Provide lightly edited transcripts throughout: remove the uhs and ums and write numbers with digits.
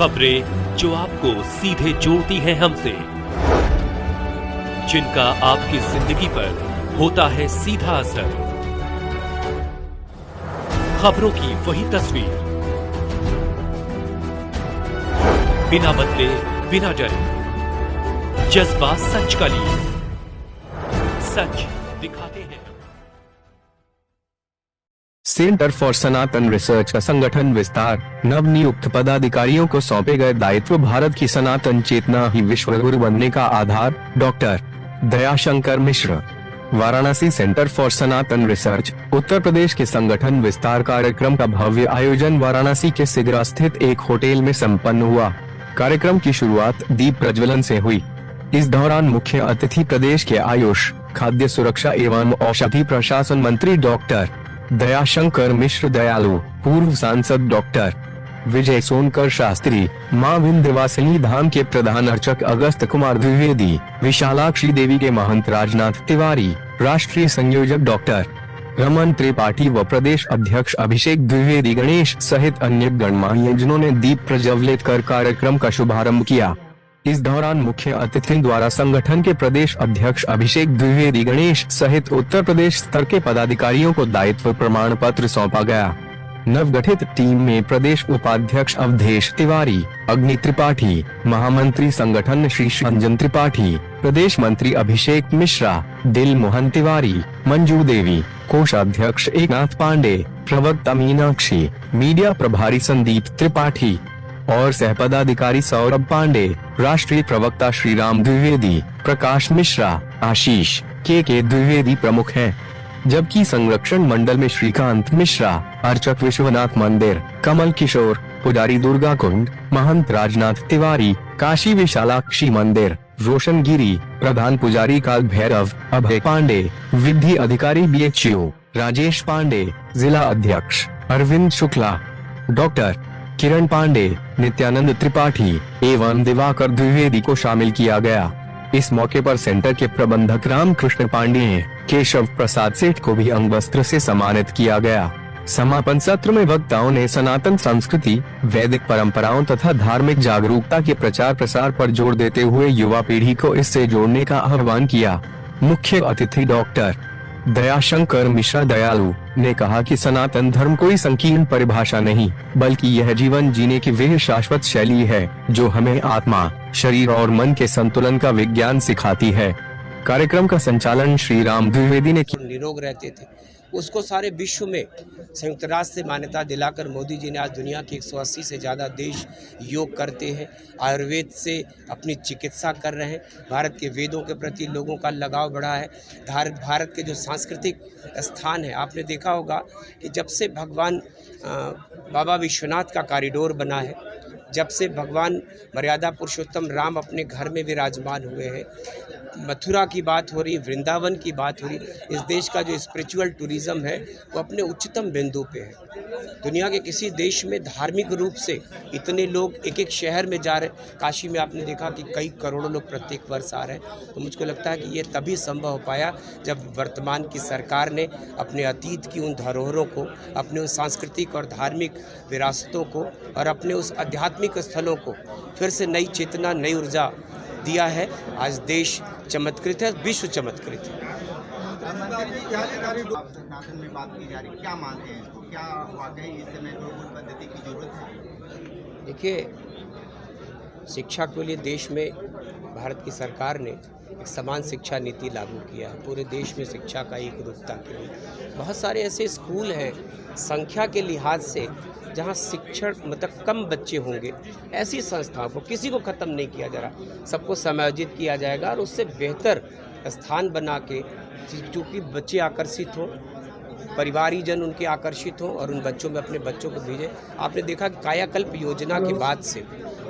खबरें जो आपको सीधे जोड़ती हैं हमसे, जिनका आपकी जिंदगी पर होता है सीधा असर। खबरों की वही तस्वीर, बिना बदले बिना डरे, जज्बा सच का लिए, सच दिखाते हैं। सेंटर फॉर सनातन रिसर्च का संगठन विस्तार। नवनियुक्त पदाधिकारियों को सौंपे गए दायित्व। भारत की सनातन चेतना ही विश्व गुरु बनने का आधार। Doctor Dayashankar Mishra. Varanasi centre for Sanatan research Uttar Pradesh के संगठन विस्तार कार्यक्रम का भव्य आयोजन वाराणसी के सिगरा स्थित एक होटल में संपन्न हुआ। कार्यक्रम की शुरुआत दीप प्रज्वलन से हुई। इस दौरान मुख्य अतिथि प्रदेश के आयुष, खाद्य सुरक्षा एवं औषधि प्रशासन मंत्री डॉक्टर दयाशंकर मिश्र दयालु, पूर्व सांसद डॉक्टर विजय सोनकर शास्त्री, मां विंध्यवासिनी धाम के प्रधान अर्चक अगस्त कुमार द्विवेदी, विशालाक्षी देवी के महंत राजनाथ तिवारी, राष्ट्रीय संयोजक डॉक्टर रमन त्रिपाठी व प्रदेश अध्यक्ष अभिषेक द्विवेदी गणेश सहित अन्य गणमान्यजनों ने दीप प्रज्वलित कर कार्यक्रम का शुभारंभ किया। इस दौरान मुख्य अतिथि द्वारा संगठन के प्रदेश अध्यक्ष अभिषेक द्विवेदी गणेश सहित उत्तर प्रदेश स्तर के पदाधिकारियों को दायित्व प्रमाण पत्र सौंपा गया। नवगठित टीम में प्रदेश उपाध्यक्ष अवधेश तिवारी, अग्नि त्रिपाठी, महामंत्री संगठन श्री रंजन त्रिपाठी, प्रदेश मंत्री अभिषेक मिश्रा, दिल मोहन तिवारी, मंजू देवी, कोषाध्यक्ष एकनाथ पांडे, प्रवक्ता मीनाक्षी, मीडिया प्रभारी संदीप त्रिपाठी और सहपदाधिकारी सौरभ पांडे, राष्ट्रीय प्रवक्ता श्रीराम द्विवेदी, प्रकाश मिश्रा, आशीष के द्विवेदी प्रमुख हैं। जबकि संरक्षण मंडल में श्रीकांत मिश्रा, अर्चक विश्वनाथ मंदिर, कमल किशोर, पुजारी दुर्गा कुंड, महंत राजनाथ तिवारी, काशी विशालाक्षी मंदिर, रोशन गिरी, प्रधान पुजारी काल भैरव, अभय पांडे, विधि अधिकारी BHO राजेश पांडे, जिला अध्यक्ष अरविंद शुक्ला, डॉक्टर किरण पांडे, नित्यानंद त्रिपाठी एवं दिवाकर द्विवेदी को शामिल किया गया। इस मौके पर सेंटर के प्रबंधक रामकृष्ण पांडेय, केशव प्रसाद सेठ को भी अंग वस्त्र से सम्मानित किया गया। समापन सत्र में वक्ताओं ने सनातन संस्कृति, वैदिक परंपराओं तथा धार्मिक जागरूकता के प्रचार प्रसार पर जोर देते हुए युवा पीढ़ी को इससे जोड़ने का आह्वान किया। मुख्य अतिथि डॉक्टर दयाशंकर मिश्रा दयालु ने कहा कि सनातन धर्म कोई संकीर्ण परिभाषा नहीं, बल्कि यह जीवन जीने की वह शाश्वत शैली है जो हमें आत्मा, शरीर और मन के संतुलन का विज्ञान सिखाती है। कार्यक्रम का संचालन श्री राम द्विवेदी ने किया। निरोग रहते थे, उसको सारे विश्व में संयुक्त राष्ट्र से मान्यता दिलाकर मोदी जी ने आज दुनिया के 180 से ज़्यादा देश योग करते हैं, आयुर्वेद से अपनी चिकित्सा कर रहे हैं। भारत के वेदों के प्रति लोगों का लगाव बढ़ा है। भारत के जो सांस्कृतिक स्थान है, आपने देखा होगा कि जब से भगवान बाबा विश्वनाथ का कॉरिडोर बना है, जब से भगवान मर्यादा पुरुषोत्तम राम अपने घर में विराजमान हुए हैं, मथुरा की बात हो रही, वृंदावन की बात हो रही, इस देश का जो स्पिरिचुअल टूरिज़्म है वो अपने उच्चतम बिंदु पे है। दुनिया के किसी देश में धार्मिक रूप से इतने लोग एक एक शहर में जा रहे, काशी में आपने देखा कि कई करोड़ों लोग प्रत्येक वर्ष आ रहे हैं। तो मुझको लगता है कि ये तभी संभव हो पाया जब वर्तमान की सरकार ने अपने अतीत की उन धरोहरों को, अपने उस सांस्कृतिक और धार्मिक विरासतों को और अपने उस आध्यात्मिक स्थलों को फिर से नई चेतना, नई ऊर्जा दिया है। आज देश चमत्कृत है, विश्व चमत्कृत है। शासन में बात की जा रही, क्या मानते हैं इसको? क्या वाकई इस समय गुरुकुल पद्धति की जरूरत है? देखिए, शिक्षा के लिए देश में भारत की सरकार ने एक समान शिक्षा नीति लागू किया है। पूरे देश में शिक्षा का एक रूपता के लिए बहुत सारे ऐसे स्कूल हैं संख्या के लिहाज से जहाँ शिक्षण मतलब कम बच्चे होंगे, ऐसी संस्थाओं को किसी को ख़त्म नहीं किया जा रहा, सबको समायोजित किया जाएगा और उससे बेहतर स्थान बना के, चूँकि बच्चे आकर्षित हों, परिवारीजन उनके आकर्षित हों और उन बच्चों में अपने बच्चों को भेजें। आपने देखा कि कायाकल्प योजना के बाद से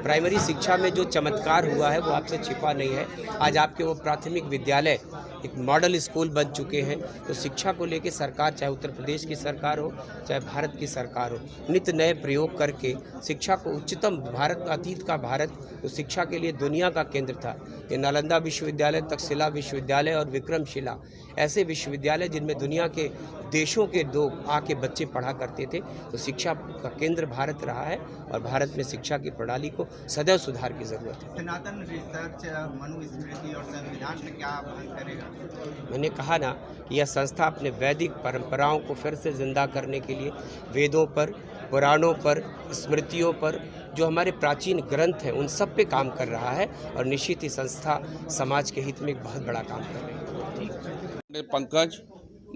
प्राइमरी शिक्षा में जो चमत्कार हुआ है वो आपसे छिपा नहीं है। आज आपके वो प्राथमिक विद्यालय एक मॉडल स्कूल बन चुके हैं। तो शिक्षा को लेकर सरकार, चाहे उत्तर प्रदेश की सरकार हो चाहे भारत की सरकार हो, नित्य नए प्रयोग करके शिक्षा को उच्चतम, भारत अतीत का भारत तो शिक्षा के लिए दुनिया का केंद्र था। ये नालंदा विश्वविद्यालय, तक्षशिला विश्वविद्यालय और विक्रमशिला ऐसे विश्वविद्यालय जिनमें दुनिया के देशों के लोग आके बच्चे पढ़ा करते थे। तो शिक्षा का केंद्र भारत रहा है और भारत में शिक्षा की प्रणाली को सदैव सुधार की ज़रूरत है। सनातन रिसर्च मनुस्मृति और संविधान में क्या बहस करेगा? मैंने कहा ना कि यह संस्था अपने वैदिक परंपराओं को फिर से जिंदा करने के लिए वेदों पर, पुराणों पर, स्मृतियों पर, जो हमारे प्राचीन ग्रंथ हैं उन सब पे काम कर रहा है और निश्चित ही संस्था समाज के हित में एक बहुत बड़ा काम कर रही है। पंकज,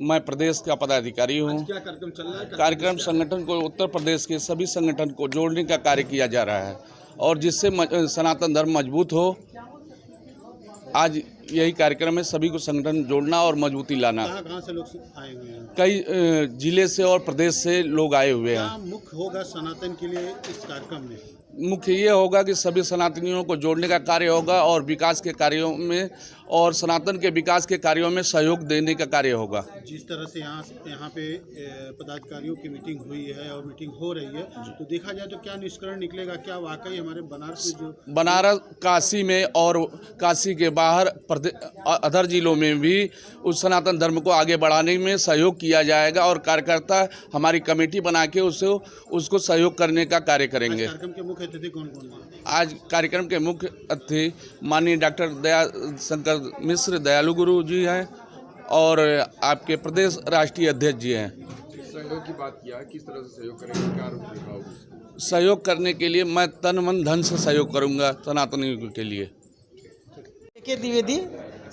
मैं प्रदेश का पदाधिकारी हूँ। क्या कार्यक्रम चल रहा है? कार्यक्रम संगठन को, उत्तर प्रदेश के सभी संगठन को जोड़ने का कार्य किया जा रहा है और जिससे सनातन धर्म मजबूत हो। आज यही कार्यक्रम है, सभी को संगठन जोड़ना और मजबूती लाना। कहाँ से लोग आए हुए हैं? कई जिले से और प्रदेश से लोग आए हुए हैं। क्या मुख्य होगा सनातन के लिए इस कार्यक्रम में? मुख्य ये होगा कि सभी सनातनियों को जोड़ने का कार्य होगा और विकास के कार्यों में और सनातन के विकास के कार्यों में सहयोग देने का कार्य होगा। जिस तरह से यहाँ पे पदाधिकारियों की मीटिंग हुई है और मीटिंग हो रही है, तो देखा जाए तो क्या निष्कर्ष निकलेगा? क्या वाकई हमारे बनारस, काशी में और काशी के बाहर अदर जिलों में भी उस सनातन धर्म को आगे बढ़ाने में सहयोग किया जाएगा और कार्यकर्ता हमारी कमेटी बना के उसको सहयोग करने का कार्य करेंगे। कार्यक्रम के मुख्य अतिथि कौन कौन है? आज कार्यक्रम के मुख्य अतिथि माननीय डॉक्टर दयाशंकर मिश्र दयालु गुरु जी हैं और आपके प्रदेश राष्ट्रीय अध्यक्ष जी हैं। सहयोग की बात किया, किस तरह से सहयोग करेंगे, क्या रूपरेखा होगी? सहयोग करने के लिए मैं तन मन धन से सहयोग करूंगा सनातनियों के लिए। के द्विवेदी,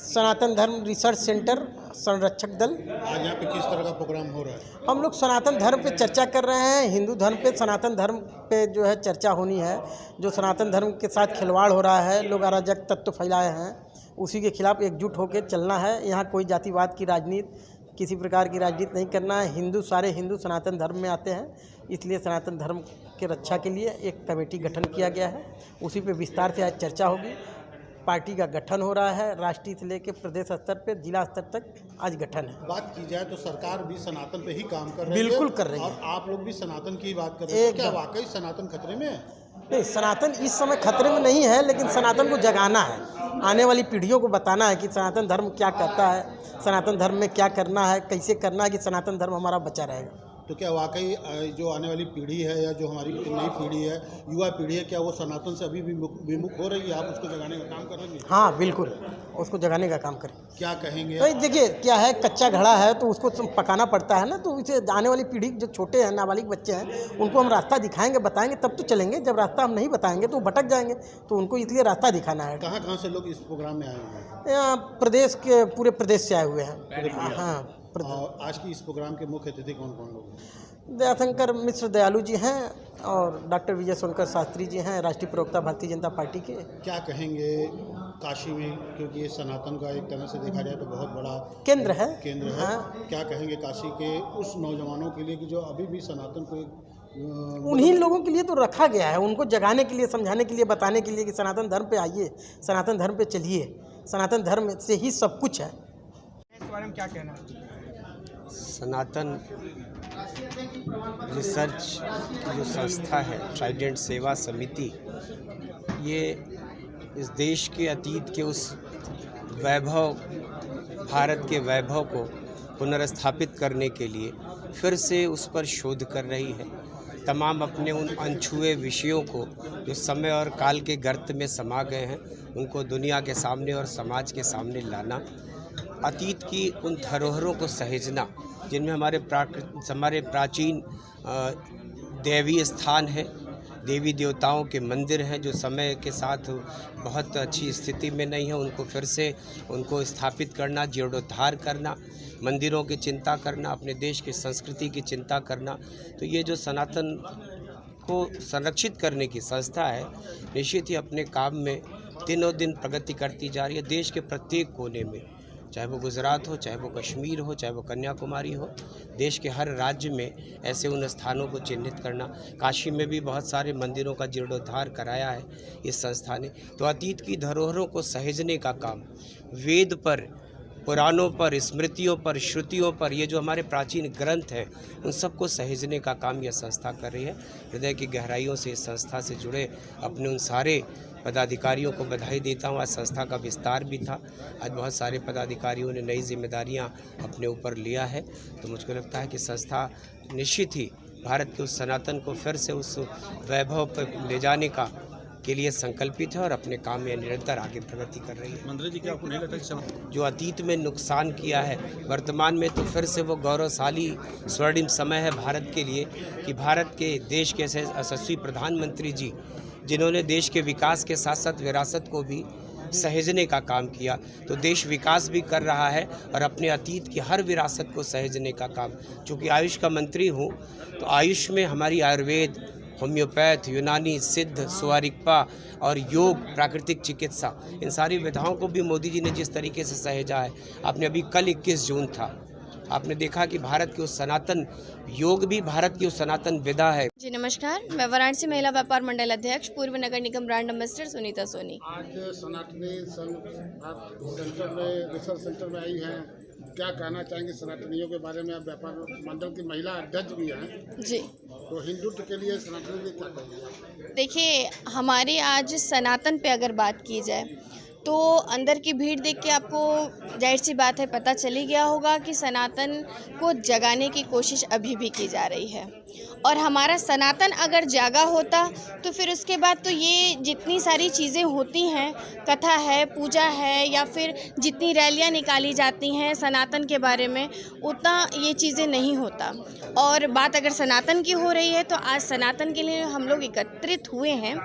सनातन धर्म रिसर्च सेंटर, संरक्षक दल। आज यहाँ पे किस तरह का प्रोग्राम हो रहा है? हम लोग सनातन धर्म पे चर्चा कर रहे हैं। हिंदू धर्म पे, सनातन धर्म पे जो है चर्चा होनी है। जो सनातन धर्म के साथ खिलवाड़ हो रहा है, लोग अराजक तत्व फैलाए हैं, उसी के खिलाफ एकजुट होकर चलना है। यहाँ कोई जातिवाद की राजनीति, किसी प्रकार की राजनीति नहीं करना है। सारे हिंदू सनातन धर्म में आते हैं, इसलिए सनातन धर्म के रक्षा के लिए एक कमेटी गठन किया गया है। उसी पे विस्तार से आज चर्चा होगी। पार्टी का गठन हो रहा है, राष्ट्रीय से लेकर प्रदेश स्तर पे, जिला स्तर तक आज गठन है। बात की जाए तो सरकार भी सनातन पे ही काम कर रही है। बिल्कुल कर रही है। और आप लोग भी सनातन की बात कर रहे हैं। क्या वाकई सनातन खतरे में है? नहीं, सनातन इस समय खतरे में नहीं है, लेकिन सनातन को जगाना है। आने वाली पीढ़ियों को बताना है कि सनातन धर्म क्या कहता है, सनातन धर्म में क्या करना है, कैसे करना है कि सनातन धर्म हमारा बचा रहेगा। तो क्या वाकई जो आने वाली पीढ़ी है या जो हमारी नई पीढ़ी है, युवा पीढ़ी है, क्या वो सनातन से अभी भी विमुख हो रही है? आप उसको जगाने का काम करेंगे? हाँ बिल्कुल, उसको जगाने का काम करें। क्या कहेंगे? तो देखिए क्या है, कच्चा घड़ा है तो उसको पकाना पड़ता है ना। तो इसे आने वाली पीढ़ी जो छोटे हैं, नाबालिग बच्चे हैं, उनको हम रास्ता दिखाएंगे, बताएंगे, तब तो चलेंगे। जब रास्ता हम नहीं बताएंगे तो भटक जाएंगे, तो उनको इसलिए रास्ता दिखाना है। कहाँ से लोग इस प्रोग्राम में आए हुए हैं? यहाँ प्रदेश के, पूरे प्रदेश से आए हुए हैं। हाँ, आज की इस प्रोग्राम के मुख्य अतिथि कौन कौन लोग हैं? दयाशंकर मिश्र दयालु जी हैं और डॉक्टर विजय सोनकर शास्त्री जी हैं, राष्ट्रीय प्रवक्ता भारतीय जनता पार्टी के। क्या कहेंगे काशी में, क्योंकि ये सनातन का एक तरह से देखा जाए तो बहुत बड़ा केंद्र है। हाँ। क्या कहेंगे काशी के उस नौजवानों के लिए कि जो अभी भी सनातन को उन्हीं लोगों के लिए तो रखा गया है, उनको जगाने के लिए, समझाने के लिए, बताने के लिए कि सनातन धर्म पे आइए, सनातन धर्म पे चलिए, सनातन धर्म से ही सब कुछ है। इस बारे में क्या कहना है? सनातन रिसर्च की जो संस्था है, ट्राइडेंट सेवा समिति, ये इस देश के अतीत के उस वैभव, भारत के वैभव को पुनर्स्थापित करने के लिए फिर से उस पर शोध कर रही है। तमाम अपने उन अनछुए विषयों को जो समय और काल के गर्त में समा गए हैं, उनको दुनिया के सामने और समाज के सामने लाना, अतीत की उन धरोहरों को सहेजना जिनमें हमारे प्राचीन दैवीय स्थान है, देवी देवताओं के मंदिर हैं जो समय के साथ बहुत अच्छी स्थिति में नहीं है, उनको फिर से उनको स्थापित करना, जीर्णोद्धार करना, मंदिरों की चिंता करना, अपने देश की संस्कृति की चिंता करना। तो ये जो सनातन को संरक्षित करने की संस्था है, निश्चित ही अपने काम में दिनों दिन प्रगति करती जा रही है। देश के प्रत्येक कोने में, चाहे वो गुजरात हो, चाहे वो कश्मीर हो, चाहे वो कन्याकुमारी हो, देश के हर राज्य में ऐसे उन स्थानों को चिन्हित करना। काशी में भी बहुत सारे मंदिरों का जीर्णोद्धार कराया है इस संस्था ने। तो अतीत की धरोहरों को सहेजने का काम, वेद पर, पुराणों पर, स्मृतियों पर, श्रुतियों पर, ये जो हमारे प्राचीन ग्रंथ हैं, उन सबको सहेजने का काम यह संस्था कर रही है। हृदय की गहराइयों से इस संस्था से जुड़े अपने उन सारे पदाधिकारियों को बधाई देता हूँ। आज संस्था का विस्तार भी था, आज बहुत सारे पदाधिकारियों ने नई जिम्मेदारियां अपने ऊपर लिया है। तो मुझको लगता है कि संस्था निश्चित ही भारत के उस सनातन को फिर से उस वैभव पर ले जाने का के लिए संकल्पित है और अपने काम में निरंतर आगे प्रगति कर रही है। मंत्री जी, क्या आपको नहीं लगता कि जो अतीत में नुकसान किया है, वर्तमान में तो फिर से वो गौरवशाली स्वर्णिम समय है भारत के लिए कि भारत के देश के ऐसे यशस्वी प्रधानमंत्री जी जिन्होंने देश के विकास के साथ साथ विरासत को भी सहेजने का काम किया, तो देश विकास भी कर रहा है और अपने अतीत की हर विरासत को सहेजने का काम। चूँकि आयुष का मंत्री हूँ तो आयुष में हमारी आयुर्वेद, होम्योपैथ, यूनानी, सिद्ध, सुवारिकपा और योग, प्राकृतिक चिकित्सा, इन सारी विधाओं को भी मोदी जी ने जिस तरीके से सहेजा है। आपने अभी कल 21 जून था, आपने देखा कि भारत के उस सनातन योग भी भारत की उस सनातन विधा है। जी नमस्कार, मैं वाराणसी महिला व्यापार मंडल अध्यक्ष पूर्व नगर निगम ब्रांड एम्बेसडर सुनीता सोनी। आज सनातनी संघ आप सेंटर में, रिसर्च सेंटर में आई हैं, क्या कहना चाहेंगे सनातनियों के बारे में? आप व्यापार मंडल की महिला अध्यक्ष भी हैं जी, तो हिंदुत्व के लिए सनातनी के क्या कहेंगे? देखिए, हमारे आज सनातन पे अगर बात की जाए तो अंदर की भीड़ देख के आपको जाहिर सी बात है पता चली गया होगा कि सनातन को जगाने की कोशिश अभी भी की जा रही है। और हमारा सनातन अगर जागा होता तो फिर उसके बाद तो ये जितनी सारी चीज़ें होती हैं, कथा है, पूजा है, या फिर जितनी रैलियां निकाली जाती हैं सनातन के बारे में, उतना ये चीज़ें नहीं होता। और बात अगर सनातन की हो रही है तो आज सनातन के लिए हम लोग एकत्रित हुए हैं।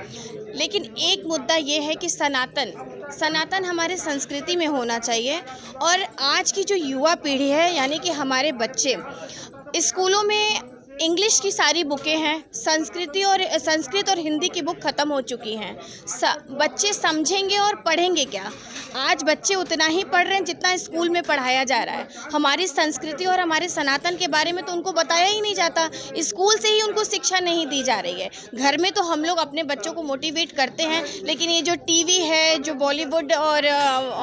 लेकिन एक मुद्दा ये है कि सनातन हमारे संस्कृति में होना चाहिए। और आज की जो युवा पीढ़ी है, यानी कि हमारे बच्चे, स्कूलों में इंग्लिश की सारी बुकें हैं, संस्कृत और हिंदी की बुक ख़त्म हो चुकी हैं। बच्चे समझेंगे और पढ़ेंगे क्या? आज बच्चे उतना ही पढ़ रहे हैं जितना स्कूल में पढ़ाया जा रहा है। हमारी संस्कृति और हमारे सनातन के बारे में तो उनको बताया ही नहीं जाता, स्कूल से ही उनको शिक्षा नहीं दी जा रही है। घर में तो हम लोग अपने बच्चों को मोटिवेट करते हैं, लेकिन ये जो टीवी है, जो बॉलीवुड और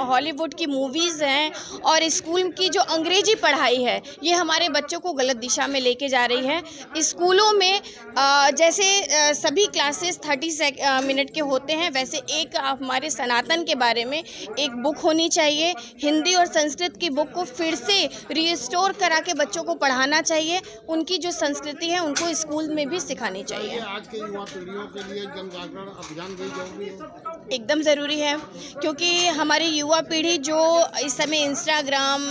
हॉलीवुड की मूवीज़ हैं और स्कूल की जो अंग्रेजी पढ़ाई है, ये हमारे बच्चों को गलत दिशा में लेके जा रही है। स्कूलों में जैसे सभी क्लासेस 30 मिनट के होते हैं, वैसे एक हमारे सनातन के बारे में एक बुक होनी चाहिए। हिंदी और संस्कृत की बुक को फिर से रिस्टोर करा के बच्चों को पढ़ाना चाहिए। उनकी जो संस्कृति है उनको स्कूल में भी सिखानी चाहिए। आज के युवा पीढ़ियों के लिए जन जागरण अभियान भी जरूरी है, एकदम ज़रूरी है, क्योंकि हमारी युवा पीढ़ी जो इस समय इंस्टाग्राम,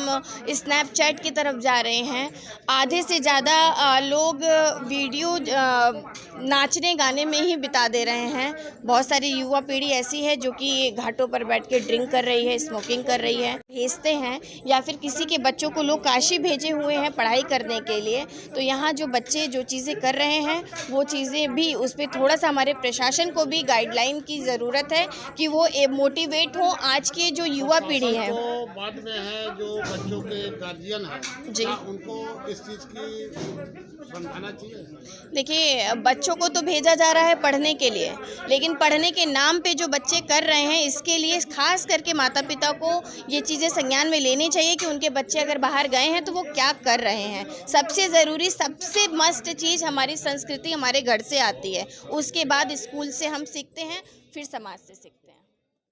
स्नैपचैट की तरफ जा रहे हैं, आधे से ज़्यादा लोग वीडियो नाचने गाने में ही बिता दे रहे हैं। बहुत सारी युवा पीढ़ी ऐसी है जो कि घाटों पर बैठ के ड्रिंक कर रही है, स्मोकिंग कर रही है, भेजते हैं, या फिर किसी के बच्चों को लोग काशी भेजे हुए हैं पढ़ाई करने के लिए। तो यहाँ जो बच्चे जो चीज़ें कर रहे हैं वो चीज़ें भी, उस पर थोड़ा सा हमारे प्रशासन को भी गाइडलाइन की ज़रूरत है कि वो मोटिवेट हो। आज के जो युवा पीढ़ी है, तो बाद में है जो बच्चों के गार्जियन हैं जी, उनको इस चीज़ की समझाना चाहिए। देखिए, बच्चों को तो भेजा जा रहा है पढ़ने के लिए, लेकिन पढ़ने के नाम पे जो बच्चे कर रहे हैं, इसके लिए खास करके माता पिता को ये चीज़ें संज्ञान में लेनी चाहिए कि उनके बच्चे अगर बाहर गए हैं तो वो क्या कर रहे हैं। सबसे ज़रूरी, सबसे मस्ट चीज़ हमारी संस्कृति हमारे घर से आती है, उसके बाद स्कूल से हम सीखते हैं, फिर समाज से सीखते हैं।